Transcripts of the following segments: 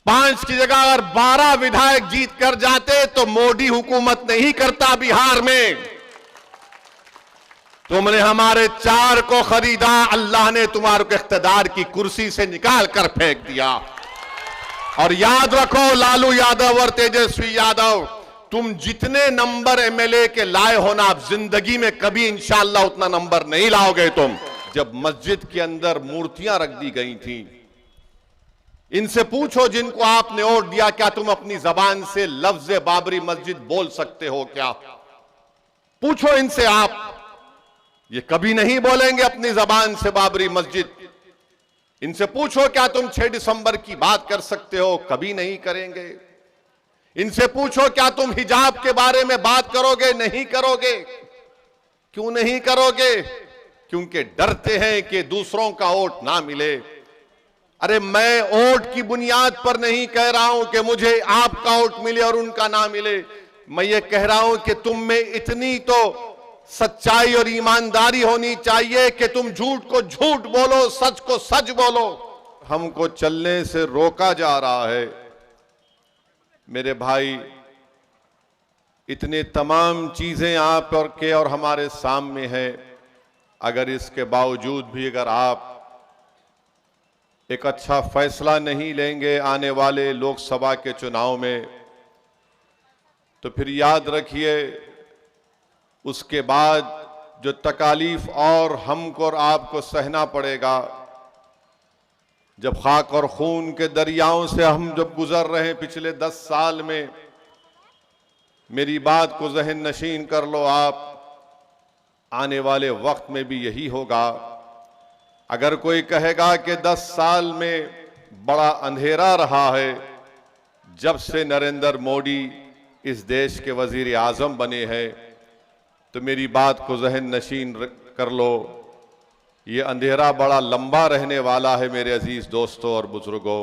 5 की जगह अगर 12 विधायक जीत कर जाते तो मोदी हुकूमत नहीं करता बिहार में। तुमने हमारे 4 को खरीदा, अल्लाह ने तुम्हारे को इख्तिदार की कुर्सी से निकाल कर फेंक दिया। और याद रखो लालू यादव और तेजस्वी यादव, तुम जितने नंबर एमएलए के लाए हो ना, आप जिंदगी में कभी इंशाअल्लाह उतना नंबर नहीं लाओगे तुम। जब मस्जिद के अंदर मूर्तियां रख दी गई थी, इनसे पूछो जिनको आपने वोट दिया, क्या तुम अपनी जबान से लफ्ज बाबरी मस्जिद बोल सकते हो? क्या पूछो इनसे आप, ये कभी नहीं बोलेंगे अपनी जबान से बाबरी मस्जिद। इनसे पूछो क्या तुम 6 दिसंबर की बात कर सकते हो? कभी नहीं करेंगे। इनसे पूछो क्या तुम हिजाब के बारे में बात करोगे? नहीं करोगे। क्यों नहीं करोगे? क्योंकि डरते हैं कि दूसरों का वोट ना मिले। अरे मैं वोट की बुनियाद पर नहीं कह रहा हूं कि मुझे आपका वोट मिले और उनका ना मिले। मैं ये कह रहा हूं कि तुम में इतनी तो सच्चाई और ईमानदारी होनी चाहिए कि तुम झूठ को झूठ बोलो, सच को सच बोलो। हमको चलने से रोका जा रहा है। मेरे भाई, इतने तमाम चीजें आप और हमारे सामने हैं, अगर इसके बावजूद भी अगर आप एक अच्छा फैसला नहीं लेंगे आने वाले लोकसभा के चुनाव में, तो फिर याद रखिए उसके बाद जो तकालीफ और हमको और आपको सहना पड़ेगा। जब खाक और खून के दरियाओं से हम जब गुजर रहे हैं पिछले 10 साल में, मेरी बात को जहन नशीन कर लो आप, आने वाले वक्त में भी यही होगा। अगर कोई कहेगा कि 10 साल में बड़ा अंधेरा रहा है जब से नरेंद्र मोदी इस देश के वजीर आजम बने हैं, तो मेरी बात को जहन नशीन कर लो, ये अंधेरा बड़ा लंबा रहने वाला है मेरे अजीज दोस्तों और बुजुर्गों।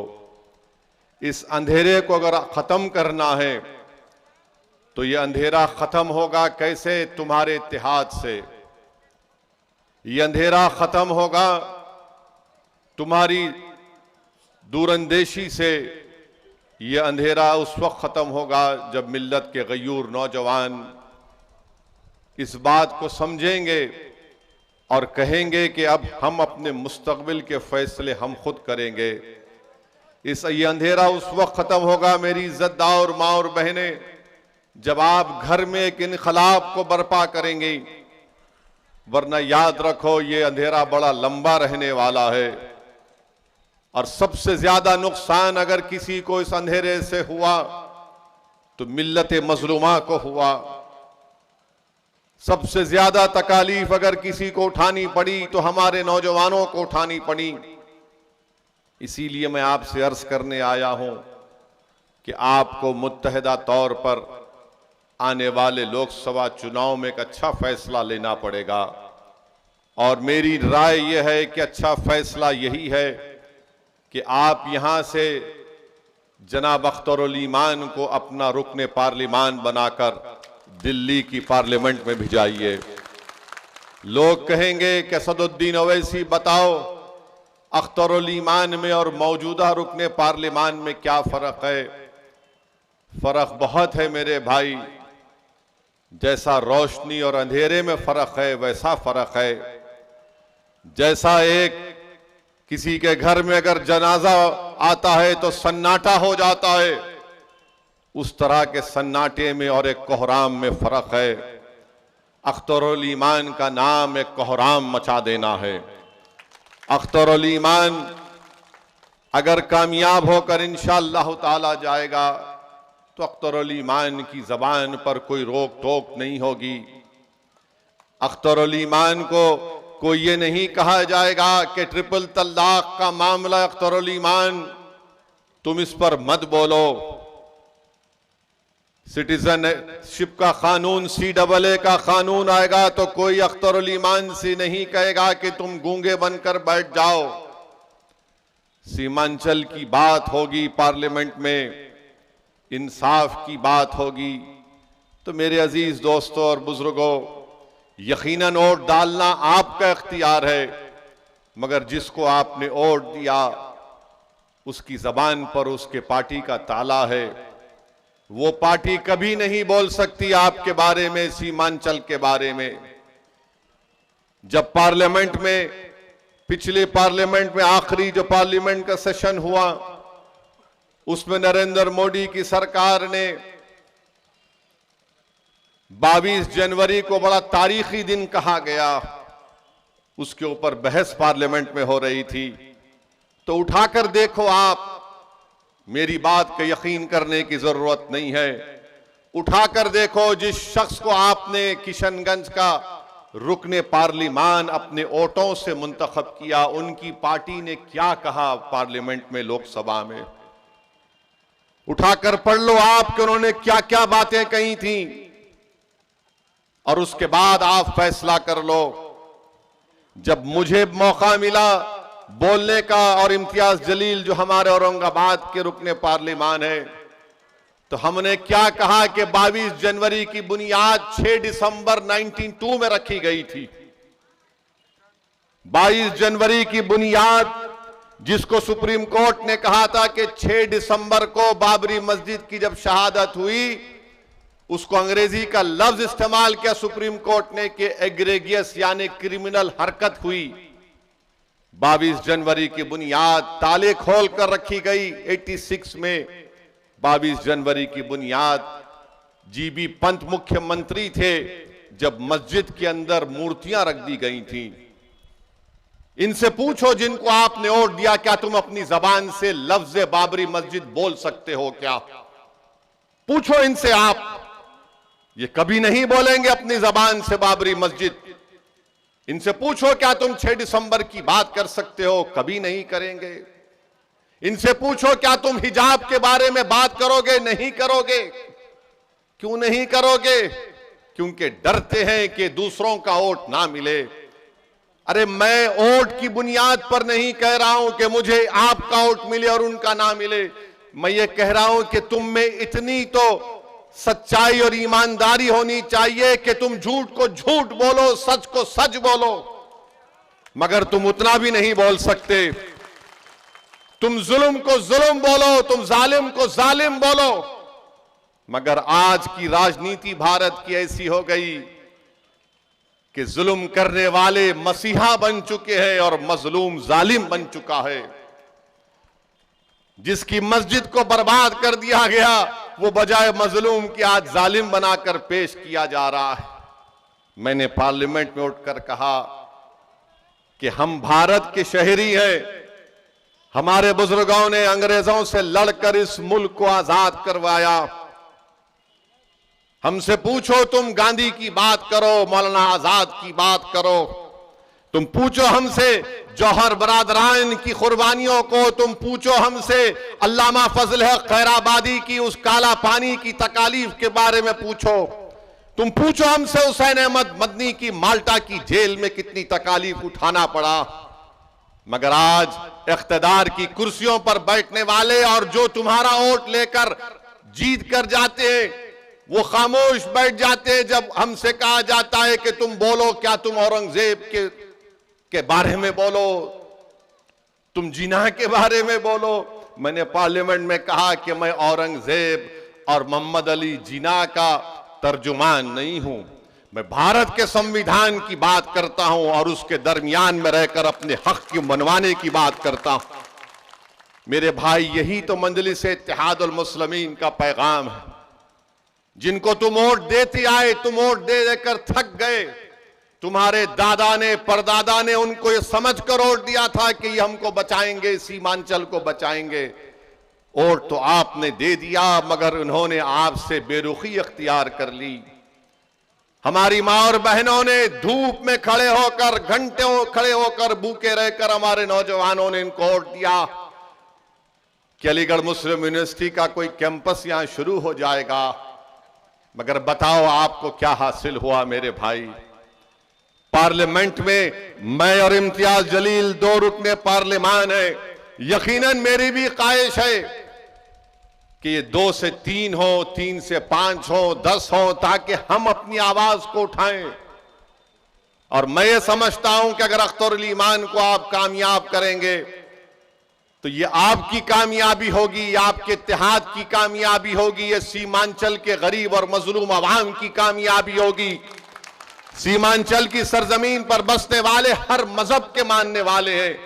इस अंधेरे को अगर खत्म करना है तो ये अंधेरा खत्म होगा कैसे? तुम्हारे इत्तेहाद से। ये अंधेरा खत्म होगा तुम्हारी दूरंदेशी से। ये अंधेरा उस वक्त खत्म होगा जब मिल्लत के गयूर नौजवान इस बात को समझेंगे और कहेंगे कि अब हम अपने मुस्तकबिल के फैसले हम खुद करेंगे। ये अंधेरा उस वक्त खत्म होगा मेरी इज्जतदार और माँ और बहनें, जब आप घर में एक इनकलाब को बर्पा करेंगे। वरना याद रखो ये अंधेरा बड़ा लंबा रहने वाला है, और सबसे ज्यादा नुकसान अगर किसी को इस अंधेरे से हुआ तो मिल्लत मजलूमा को हुआ। सबसे ज्यादा तकालीफ अगर किसी को उठानी पड़ी तो हमारे नौजवानों को उठानी पड़ी। इसीलिए मैं आपसे अर्ज करने आया हूं कि आपको मुत्तहिदा तौर पर आने वाले लोकसभा चुनाव में एक अच्छा फैसला लेना पड़ेगा। और मेरी राय यह है कि अच्छा फैसला यही है कि आप यहां से जनाब अख्तरुल ईमान को अपना रुकने पार्लिमान बनाकर दिल्ली की पार्लियामेंट में भिजाइए। लोग कहेंगे कि असदुद्दीन ओवैसी बताओ अख्तरुल ईमान में और मौजूदा रुकने पार्लिमान में क्या फर्क है? फर्क बहुत है मेरे भाई। जैसा रोशनी और अंधेरे में फर्क है वैसा फर्क है। जैसा एक किसी के घर में अगर जनाजा आता है तो सन्नाटा हो जाता है, उस तरह के सन्नाटे में और एक कोहराम में फर्क है। अख्तरुल ईमान का नाम एक कोहराम मचा देना है। अख्तरुल ईमान अगर कामयाब होकर इंशाअल्लाह ताला जाएगा तो अख्तरुल ईमान की जबान पर कोई रोक टोक नहीं होगी। अख्तरुल ईमान को कोई ये नहीं कहा जाएगा कि ट्रिपल तलाक का मामला अख्तरुल ईमान तुम इस पर मत बोलो। सिटीजनशिप का कानून CAA का कानून आएगा तो कोई अख्तरुल ईमान से नहीं कहेगा कि तुम गूंगे बनकर बैठ जाओ। सीमांचल की बात होगी पार्लियामेंट में, इंसाफ की बात होगी। तो मेरे अजीज दोस्तों और बुजुर्गों, यकीनन वोट डालना आपका इख्तियार है, मगर जिसको आपने वोट दिया उसकी जबान पर उसके पार्टी का ताला है। वो पार्टी कभी नहीं बोल सकती आपके बारे में, सीमांचल के बारे में। जब पार्लियामेंट में, पिछले पार्लियामेंट में आखिरी जो पार्लियामेंट का सेशन हुआ, उसमें नरेंद्र मोदी की सरकार ने 22 जनवरी को बड़ा तारीखी दिन कहा गया, उसके ऊपर बहस पार्लियामेंट में हो रही थी। तो उठाकर देखो आप, मेरी बात का यकीन करने की जरूरत नहीं है। उठाकर देखो, जिस शख्स को आपने किशनगंज का रुकने पार्लिमान अपने वोटों से मुंतखब किया, उनकी पार्टी ने क्या कहा पार्लियामेंट में, लोकसभा में। उठाकर पढ़ लो आप कि उन्होंने क्या क्या बातें कही थी, और उसके बाद आप फैसला कर लो। जब मुझे मौका मिला बोलने का, और इम्तियाज जलील जो हमारे औरंगाबाद के रुकने पार्लिमान है, तो हमने क्या कहा कि 22 जनवरी की बुनियाद 6 दिसंबर 1902 में रखी गई थी। 22 जनवरी की बुनियाद, जिसको सुप्रीम कोर्ट ने कहा था कि 6 दिसंबर को बाबरी मस्जिद की जब शहादत हुई, उसको अंग्रेजी का लफ्ज इस्तेमाल किया सुप्रीम कोर्ट ने कि एग्रेगियस यानी क्रिमिनल हरकत हुई। 22 जनवरी की बुनियाद ताले खोल कर रखी गई। 86 में 22 जनवरी की बुनियाद, जीबी पंत मुख्यमंत्री थे जब मस्जिद के अंदर मूर्तियां रख दी गई थी। इनसे पूछो जिनको आपने वोट दिया, क्या तुम अपनी जबान से लफ्ज बाबरी मस्जिद बोल सकते हो क्या? पूछो इनसे आप, ये कभी नहीं बोलेंगे अपनी जबान से बाबरी मस्जिद। इनसे पूछो क्या तुम 6 दिसंबर की बात कर सकते हो? कभी नहीं करेंगे। इनसे पूछो क्या तुम हिजाब के बारे में बात करोगे? नहीं करोगे। क्यों नहीं करोगे? क्योंकि डरते हैं कि दूसरों का वोट ना मिले। अरे मैं वोट की बुनियाद पर नहीं कह रहा हूं कि मुझे आपका वोट मिले और उनका ना मिले। मैं ये कह रहा हूं कि तुम में इतनी तो सच्चाई और ईमानदारी होनी चाहिए कि तुम झूठ को झूठ बोलो, सच को सच बोलो, मगर तुम उतना भी नहीं बोल सकते। तुम जुल्म को जुल्म बोलो, तुम जालिम को जालिम बोलो, मगर आज की राजनीति भारत की ऐसी हो गई कि जुल्म करने वाले मसीहा बन चुके हैं और मजलूम जालिम बन चुका है। जिसकी मस्जिद को बर्बाद कर दिया गया, वो बजाय मजलूम की आज जालिम बनाकर पेश किया जा रहा है। मैंने पार्लियामेंट में उठकर कहा कि हम भारत के शहरी हैं। हमारे बुजुर्गों ने अंग्रेजों से लड़कर इस मुल्क को आजाद करवाया। हमसे पूछो, तुम गांधी की बात करो, मौलाना आजाद की बात करो, तुम पूछो हमसे जौहर बरादरान की कुर्बानियों को, तुम पूछो हमसे अल्लामा फजल हक खैराबादी की उस काला पानी की तकालीफ के बारे में पूछो, तुम पूछो हमसे हुसैन अहमद मदनी की माल्टा की जेल में कितनी तकालीफ उठाना पड़ा। मगर आज इख्तिदार की कुर्सियों पर बैठने वाले और जो तुम्हारा वोट लेकर जीत कर जाते हैं, वो खामोश बैठ जाते हैं जब हमसे कहा जाता है कि तुम बोलो, क्या तुम औरंगजेब के बारे में बोलो, तुम जिन्ना के बारे में बोलो। मैंने पार्लियामेंट में कहा कि मैं औरंगजेब और मोहम्मद अली जिन्ना का तर्जुमान नहीं हूं, मैं भारत के संविधान की बात करता हूं और उसके दरमियान में रहकर अपने हक की मनवाने की बात करता हूं। मेरे भाई, यही तो मजलिस इत्तेहादुल मुस्लिमीन का पैगाम है। जिनको तुम वोट देते आए, तुम वोट दे देकर थक गए। तुम्हारे दादा ने, परदादा ने उनको ये समझ कर वोट दिया था कि ये हमको बचाएंगे, सीमांचल को बचाएंगे। वोट तो आपने दे दिया, मगर उन्होंने आपसे बेरुखी अख्तियार कर ली। हमारी मां और बहनों ने धूप में खड़े होकर, घंटों खड़े होकर, भूखे रहकर हमारे नौजवानों ने इनको वोट दिया कि अलीगढ़ मुस्लिम यूनिवर्सिटी का कोई कैंपस यहां शुरू हो जाएगा। मगर बताओ आपको क्या हासिल हुआ मेरे भाई? पार्लियामेंट में मैं और इम्तियाज जलील 2 रुकने पार्लिमान है। यकीनन मेरी भी ख्वाहिश है कि ये 2 से 3 हो, 3 से 5 हो, 10 हो, ताकि हम अपनी आवाज को उठाएं। और मैं ये समझता हूं कि अगर अख्तरुल ईमान को आप कामयाब करेंगे तो ये आपकी कामयाबी होगी, ये आपके इत्तेहाद की कामयाबी होगी, ये सीमांचल के गरीब और मजलूम अवाम की कामयाबी होगी। सीमांचल की सरजमीन पर बसने वाले हर मजहब के मानने वाले हैं,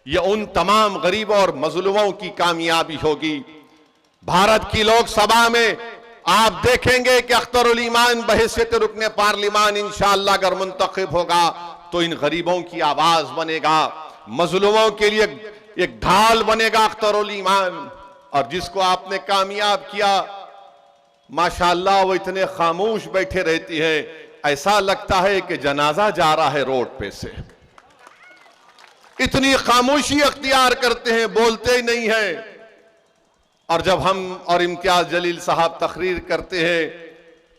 ये उन तमाम गरीबों और मजलूमों की कामयाबी होगी। भारत की लोकसभा में आप देखेंगे कि अख्तरुल ईमान बहैसियत रुकने पार्लिमान इंशाअल्लाह अगर मुंतखब होगा तो इन गरीबों की आवाज बनेगा, मजलूमों के लिए एक ढाल बनेगा अख्तरुल ईमान। और जिसको आपने कामयाब किया, माशाअल्लाह वो इतने खामोश बैठे रहती है, ऐसा लगता है कि जनाजा जा रहा है रोड पे से। इतनी खामोशी अख्तियार करते हैं, बोलते ही नहीं है। और जब हम और इम्तियाज जलील साहब तकरीर करते हैं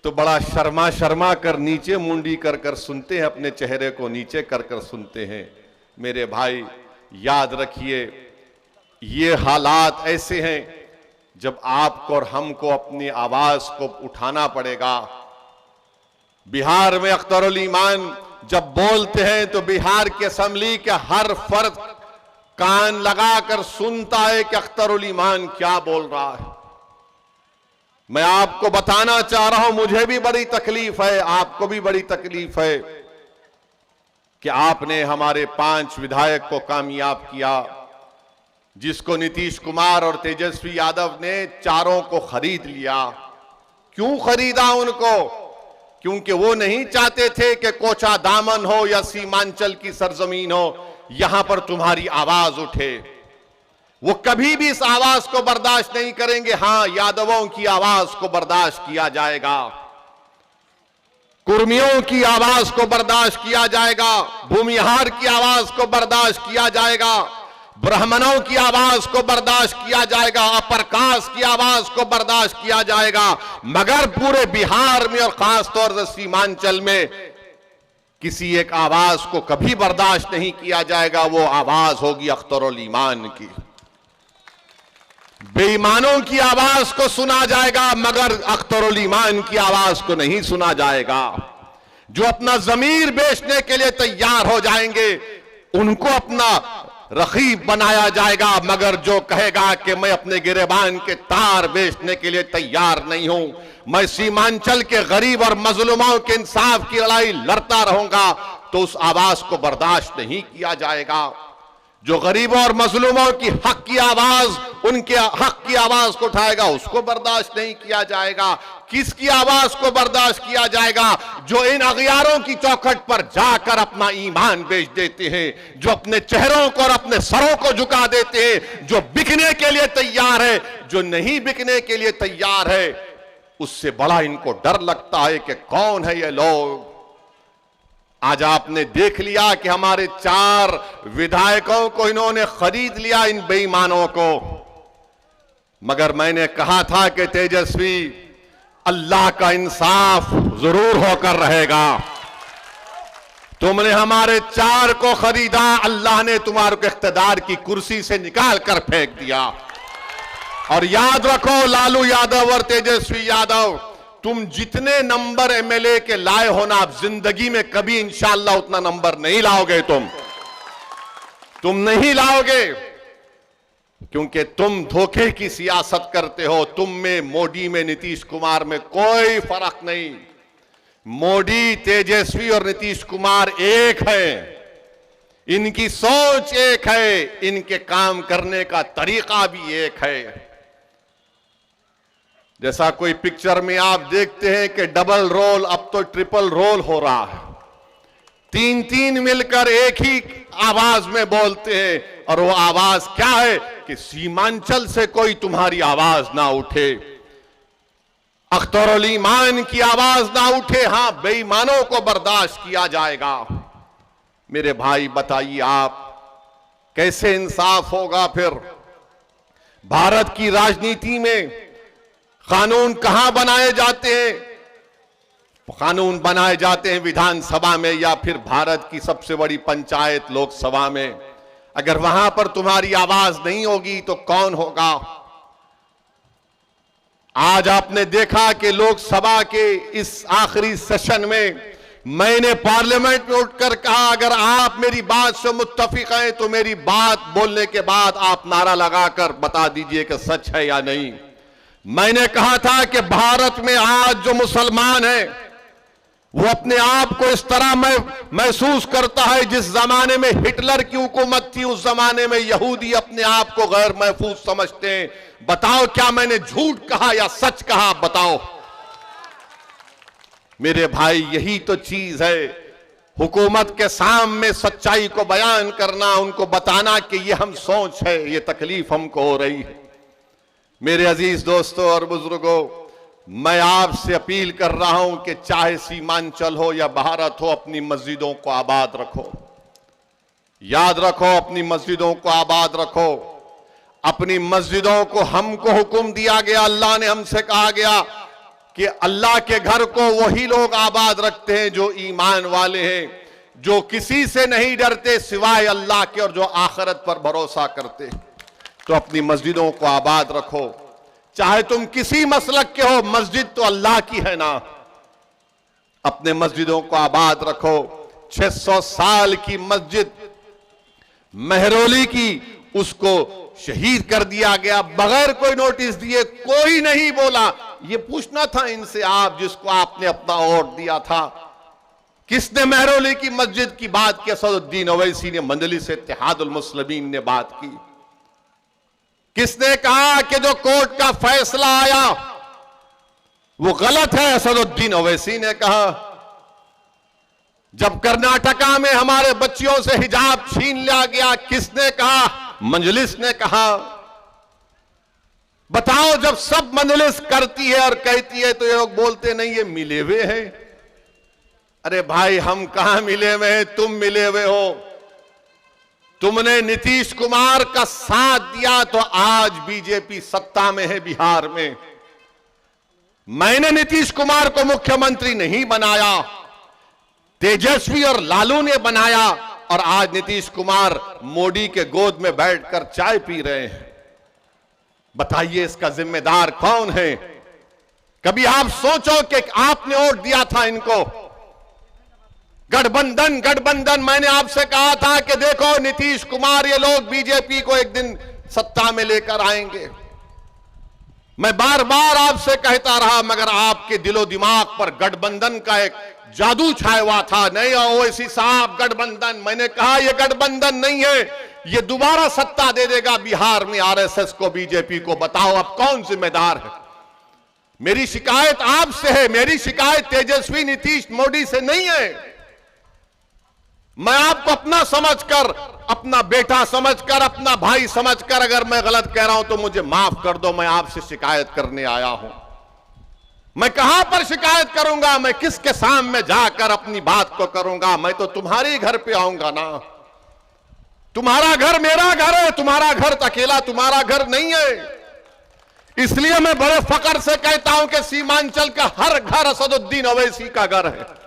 तो बड़ा शर्मा शर्मा कर नीचे मुंडी कर कर सुनते हैं, अपने चेहरे को नीचे कर कर सुनते हैं। मेरे भाई याद रखिए, ये हालात ऐसे हैं जब आपको और हमको अपनी आवाज को उठाना पड़ेगा। बिहार में अख्तरुल ईमान जब बोलते हैं तो बिहार की असेंबली के हर फर्द कान लगाकर सुनता है कि अख्तरुल ईमान क्या बोल रहा है। मैं आपको बताना चाह रहा हूं, मुझे भी बड़ी तकलीफ है, आपको भी बड़ी तकलीफ है कि आपने हमारे 5 विधायक को कामयाब किया, जिसको नीतीश कुमार और तेजस्वी यादव ने चारों को खरीद लिया। क्यों खरीदा उनको? क्योंकि वो नहीं चाहते थे कि कोचा दामन हो या सीमांचल की सरजमीन हो, यहां पर तुम्हारी आवाज उठे। वो कभी भी इस आवाज को बर्दाश्त नहीं करेंगे। हां, यादवों की आवाज को बर्दाश्त किया जाएगा, कुर्मियों की आवाज को बर्दाश्त किया जाएगा, भूमिहार की आवाज को बर्दाश्त किया जाएगा, ब्राह्मणों की आवाज को बर्दाश्त किया जाएगा, अपर कास्ट की आवाज को बर्दाश्त किया जाएगा। मगर पूरे बिहार में और खास तौर से सीमांचल में किसी एक आवाज को कभी बर्दाश्त नहीं किया जाएगा। वो आवाज होगी अख्तरुल ईमान की। बेईमानों की आवाज को सुना जाएगा, मगर अख्तरुल ईमान की आवाज को नहीं सुना जाएगा। जो अपना जमीर बेचने के लिए तैयार हो जाएंगे उनको अपना रखीब बनाया जाएगा, मगर जो कहेगा कि मैं अपने गिरेबान के तार बेचने के लिए तैयार नहीं हूं, मैं सीमांचल के गरीब और मजलूमों के इंसाफ की लड़ाई लड़ता रहूंगा, तो उस आवाज को बर्दाश्त नहीं किया जाएगा। जो गरीबों और मजलूमों की हक की आवाज, उनके हक की आवाज को उठाएगा, उसको बर्दाश्त नहीं किया जाएगा। किसकी आवाज को बर्दाश्त किया जाएगा? जो इन अगियारों की चौखट पर जाकर अपना ईमान बेच देते हैं, जो अपने चेहरों को और अपने सरों को झुका देते हैं, जो बिकने के लिए तैयार है, जो नहीं बिकने के लिए तैयार है, उससे बड़ा इनको डर लगता है कि कौन है ये लोग। आज आपने देख लिया कि हमारे 4 विधायकों को इन्होंने खरीद लिया, इन बेईमानों को। मगर मैंने कहा था कि तेजस्वी, अल्लाह का इंसाफ जरूर होकर रहेगा। तुमने हमारे 4 को खरीदा, अल्लाह ने तुम्हारे को इख्तिदार की कुर्सी से निकाल कर फेंक दिया। और याद रखो, लालू यादव और तेजस्वी यादव, तुम जितने नंबर एमएलए के लाए हो ना, आप जिंदगी में कभी इंशाअल्लाह उतना नंबर नहीं लाओगे। तुम नहीं लाओगे, क्योंकि तुम धोखे की सियासत करते हो। तुम में, मोदी में, नीतीश कुमार में कोई फर्क नहीं। मोदी, तेजस्वी और नीतीश कुमार एक है। इनकी सोच एक है, इनके काम करने का तरीका भी एक है। जैसा कोई पिक्चर में आप देखते हैं कि डबल रोल, अब तो ट्रिपल रोल हो रहा है। 3 मिलकर एक ही आवाज में बोलते हैं। और वो आवाज क्या है कि सीमांचल से कोई तुम्हारी आवाज ना उठे, अख्तरुल ईमान की आवाज ना उठे। हां, बेईमानों को बर्दाश्त किया जाएगा। मेरे भाई बताइए, आप कैसे इंसाफ होगा फिर? भारत की राजनीति में कानून कहां बनाए जाते हैं? कानून बनाए जाते हैं विधानसभा में या फिर भारत की सबसे बड़ी पंचायत लोकसभा में। अगर वहां पर तुम्हारी आवाज नहीं होगी तो कौन होगा? आज आपने देखा कि लोकसभा के इस आखिरी सेशन में मैंने पार्लियामेंट में उठकर कहा, अगर आप मेरी बात से मुत्तफिक हैं तो मेरी बात बोलने के बाद आप नारा लगाकर बता दीजिए कि सच है या नहीं। मैंने कहा था कि भारत में आज जो मुसलमान है वो अपने आप को इस तरह महसूस करता है जिस जमाने में हिटलर की हुकूमत थी, उस जमाने में यहूदी अपने आप को गैर महफूज समझते हैं। बताओ क्या मैंने झूठ कहा या सच कहा? बताओ मेरे भाई, यही तो चीज है। हुकूमत के सामने सच्चाई को बयान करना, उनको बताना कि ये हम सोच है, ये तकलीफ हमको हो रही है। मेरे अजीज दोस्तों और बुजुर्गों, मैं आपसे अपील कर रहा हूं कि चाहे सीमांचल हो या भारत हो, अपनी मस्जिदों को आबाद रखो। याद रखो, अपनी मस्जिदों को आबाद रखो। अपनी मस्जिदों को हमको हुक्म दिया गया, अल्लाह ने हमसे कहा गया कि अल्लाह के घर को वही लोग आबाद रखते हैं जो ईमान वाले हैं, जो किसी से नहीं डरते सिवाय अल्लाह के और जो आखिरत पर भरोसा करते। तो अपनी मस्जिदों को आबाद रखो, चाहे तुम किसी मसलक के हो, मस्जिद तो अल्लाह की है ना। अपने मस्जिदों को आबाद रखो। 600 साल की मस्जिद मेहरौली की, उसको शहीद कर दिया गया बगैर कोई नोटिस दिए। कोई नहीं बोला। ये पूछना था इनसे, आप जिसको आपने अपना वोट दिया था, किसने मेहरौली की मस्जिद की बात की? असदुद्दीन ओवैसी ने, मजलिस इत्तेहादुल मुस्लिमीन ने बात की। किसने कहा कि जो कोर्ट का फैसला आया वो गलत है? असदुद्दीन ओवैसी ने कहा। जब कर्नाटका में हमारे बच्चियों से हिजाब छीन लिया गया, किसने कहा? मजलिस ने कहा। बताओ, जब सब मजलिस करती है और कहती है तो ये लोग बोलते नहीं ये मिले हुए हैं। अरे भाई, हम कहां मिले हुए हैं? तुम मिले हुए हो। तुमने नीतीश कुमार का साथ दिया तो आज बीजेपी सत्ता में है बिहार में। मैंने नीतीश कुमार को मुख्यमंत्री नहीं बनाया, तेजस्वी और लालू ने बनाया, और आज नीतीश कुमार मोदी के गोद में बैठकर चाय पी रहे हैं। बताइए इसका जिम्मेदार कौन है? कभी आप सोचो कि आपने वोट दिया था इनको। गठबंधन गठबंधन, मैंने आपसे कहा था कि देखो नीतीश कुमार, ये लोग बीजेपी को एक दिन सत्ता में लेकर आएंगे। मैं बार बार आपसे कहता रहा, मगर आपके दिलो दिमाग पर गठबंधन का एक जादू छाया हुआ था। नहीं ओवैसी साहब, गठबंधन, मैंने कहा यह गठबंधन नहीं है, यह दोबारा सत्ता दे देगा बिहार में आरएसएस को, बीजेपी को। बताओ अब कौन जिम्मेदार है? मेरी शिकायत आपसे है, मेरी शिकायत तेजस्वी, नीतीश, मोदी से नहीं है। मैं आपको अपना समझकर, अपना बेटा समझकर, अपना भाई समझकर, अगर मैं गलत कह रहा हूं तो मुझे माफ कर दो। मैं आपसे शिकायत करने आया हूं। मैं कहां पर शिकायत करूंगा? मैं किसके सामने जाकर अपनी बात को करूंगा? मैं तो तुम्हारे घर पे आऊंगा ना। तुम्हारा घर मेरा घर है, तुम्हारा घर अकेला तुम्हारा घर नहीं है। इसलिए मैं बड़े फक्र से कहता हूं कि सीमांचल का हर घर असदुद्दीन ओवैसी का घर है।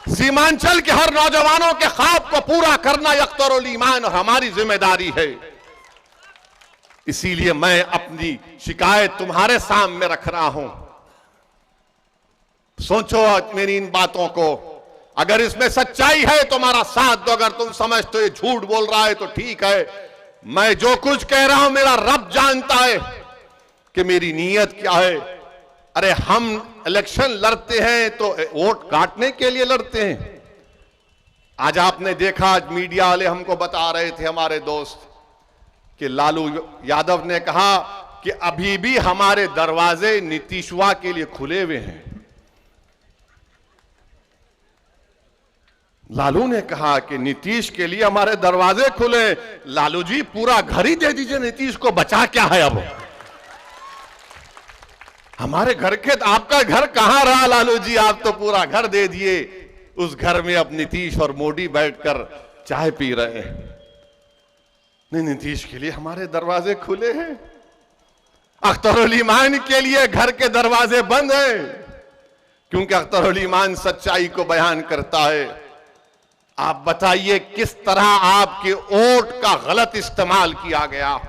सीमांचल के हर नौजवानों के ख्वाब को पूरा करना अख्तरुल ईमान और हमारी जिम्मेदारी है। इसीलिए मैं अपनी शिकायत तुम्हारे सामने रख रहा हूं। सोचो मेरी इन बातों को। अगर इसमें सच्चाई है तो हमारा साथ दो, अगर तुम समझते हो ये झूठ बोल रहा है तो ठीक है। मैं जो कुछ कह रहा हूं मेरा रब जानता है कि मेरी नीयत क्या है। अरे हम इलेक्शन लड़ते हैं तो वोट काटने के लिए लड़ते हैं। आज आपने देखा, आज मीडिया वाले हमको बता रहे थे, हमारे दोस्त, कि लालू यादव ने कहा कि अभी भी हमारे दरवाजे नीतीशवा के लिए खुले हुए हैं। लालू ने कहा कि नीतीश के लिए हमारे दरवाजे खुले। लालू जी, पूरा घर ही दे दीजिए, नीतीश को बचा क्या है? अब हमारे घर के, आपका घर कहां रहा लालू जी? आप तो पूरा घर दे दिए। उस घर में अब नीतीश और मोदी बैठकर चाय पी रहे हैं। नहीं, नीतीश के लिए हमारे दरवाजे खुले हैं। अख्तरुल ईमान के लिए घर के दरवाजे बंद हैं, क्योंकि अख्तरुल ईमान सच्चाई को बयान करता है। आप बताइए किस तरह आपके वोट का गलत इस्तेमाल किया गया।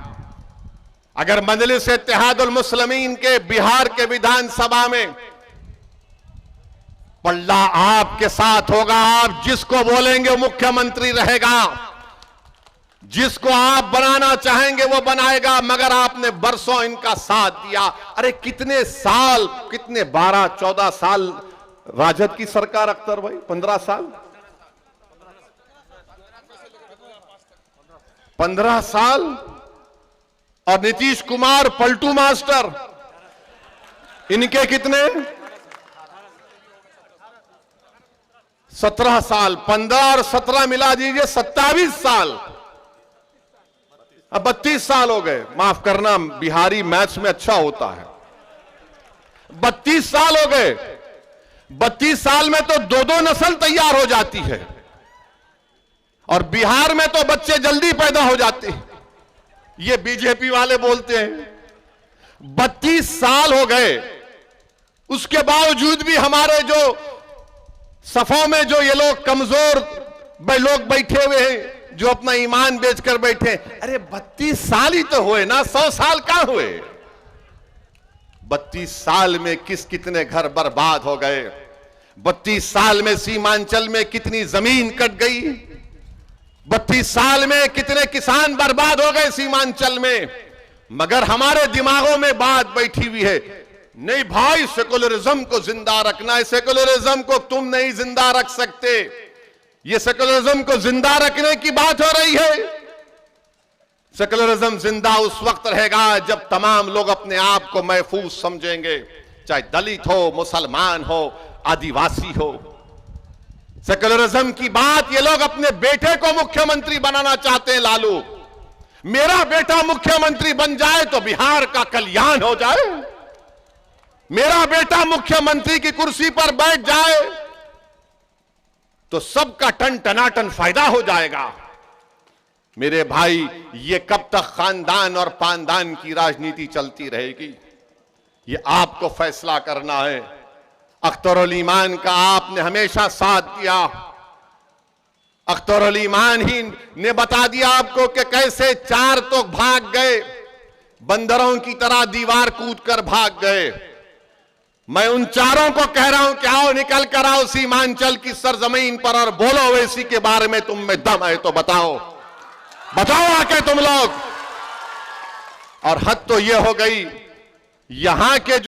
अगर मजलिस इत्तेहादुल मुस्लिमीन के बिहार के विधानसभा में पल्ला आपके साथ होगा। आप जिसको बोलेंगे मुख्यमंत्री रहेगा, जिसको आप बनाना चाहेंगे वो बनाएगा। मगर आपने बरसों इनका साथ दिया। अरे कितने साल, कितने 12-14 साल राजद की सरकार अख्तर भाई, 15 साल, 15 साल, और नीतीश कुमार पलटू मास्टर, इनके कितने 17 साल, 15 और 17 मिला दीजिए 27 साल, अब 32 साल हो गए। माफ करना, बिहारी मैथ्स में अच्छा होता है। 32 साल हो गए। 32 साल में तो 2-2 नस्ल तैयार हो जाती है, और बिहार में तो बच्चे जल्दी पैदा हो जाते हैं। ये बीजेपी वाले बोलते हैं 32 साल हो गए, उसके बावजूद भी हमारे जो सफों में जो ये लोग कमजोर लोग बैठे हुए हैं, जो अपना ईमान बेचकर बैठे। अरे 32 साल ही तो हुए ना, 100 साल कहां हुए? 32 साल में कितने घर बर्बाद हो गए। 32 साल में सीमांचल में कितनी जमीन कट गई। 32 साल में कितने किसान बर्बाद हो गए सीमांचल में। मगर हमारे दिमागों में बात बैठी हुई है, नहीं भाई, सेकुलरिज्म को जिंदा रखना है। सेकुलरिज्म को तुम नहीं जिंदा रख सकते। ये सेकुलरिज्म को जिंदा रखने की बात हो रही है। सेकुलरिज्म जिंदा उस वक्त रहेगा जब तमाम लोग अपने आप को महफूज समझेंगे, चाहे दलित हो, मुसलमान हो, आदिवासी हो। सेकुलरिज्म की बात ये लोग अपने बेटे को मुख्यमंत्री बनाना चाहते हैं। लालू, मेरा बेटा मुख्यमंत्री बन जाए तो बिहार का कल्याण हो जाए, मेरा बेटा मुख्यमंत्री की कुर्सी पर बैठ जाए तो सबका टन टनाटन फायदा हो जाएगा। मेरे भाई, ये कब तक खानदान और पानदान की राजनीति चलती रहेगी, ये आपको फैसला करना है। अख्तर ईमान का आपने हमेशा साथ दिया। अख्तर ईमान ही ने बता दिया आपको कि कैसे 4 तो भाग गए, बंदरों की तरह दीवार कूदकर भाग गए। मैं उन 4 को कह रहा हूं कि आओ, निकल कर आओ सीमांचल की सरजमीन पर और बोलो ओवैसी के बारे में। तुम में दम है तो बताओ, बताओ आके तुम लोग। और हद तो यह हो गई, यहां के